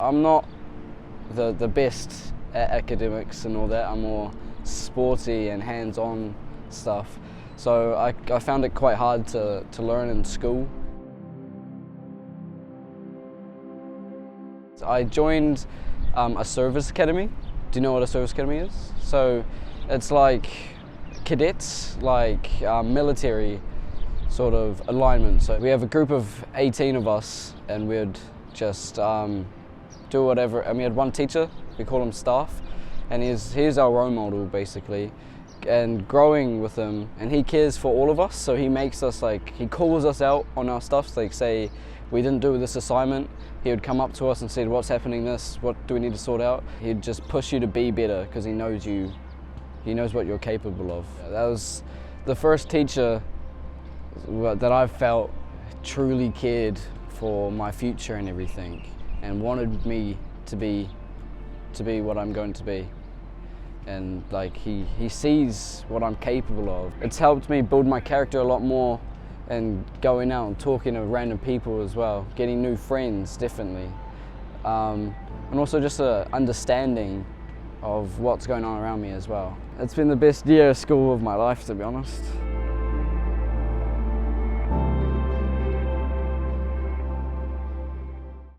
I'm not the best at academics and all that. I'm more sporty and hands-on stuff. So I found it quite hard to learn in school. I joined a service academy. Do you know what a service academy is? So it's like cadets, like military sort of alignment. So we have a group of 18 of us and we'd just do whatever. And we had one teacher, we call him staff, and he's our role model basically. And growing with him, and he cares for all of us, so he makes us he calls us out on our stuff. Like say we didn't do this assignment, he would come up to us and say, what's happening what do we need to sort out? He'd just push you to be better because he knows what you're capable of. That was the first teacher that I felt truly cared for my future and everything, and wanted me to be what I'm going to be. And he sees what I'm capable of. It's helped me build my character a lot more, and going out and talking to random people as well, getting new friends, definitely. And also just an understanding of what's going on around me as well. It's been the best year of school of my life, to be honest.